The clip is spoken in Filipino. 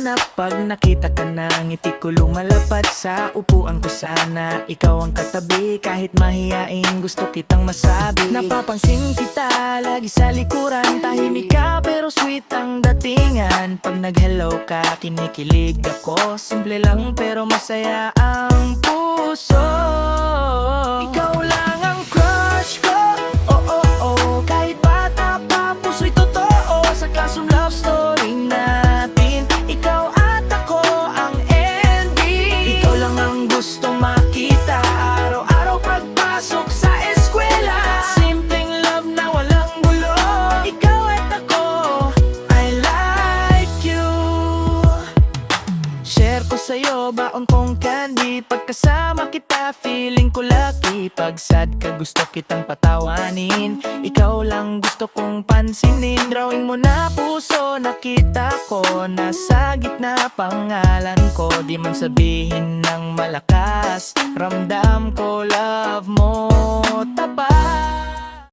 na pag nakita ka na, ngiti ko lumalapad sa upuan ko. Sana ikaw ang katabi, kahit mahiyain gusto kitang masabi. Napapansin kita lagi sa likuran, tahimik ka pero sweet ang datingan. Pag nag-hello ka, kinikilig ako. Simple lang pero masaya ang puso. Ikaw lang ang crush ko, oh oh oh. Kahit bata pa, puso'y totoo. Sa klasong love story natin, ikaw at ako ang ending. Ikaw lang ang gustong makita araw-araw pagpasok sa eskwela. Simpleng love na walang gulo, ikaw at ako, I like you. Share ko sa'yo baon kong candy, pagkasama kita feeling ko lucky. Pag sad ka gusto kitang patawanin, ikaw lang gusto kong pansinin. Drawing mo na puso, nakita ko nasa gitna pangalan ko. Di man sabihin ng malakas, ramdam ko love mo.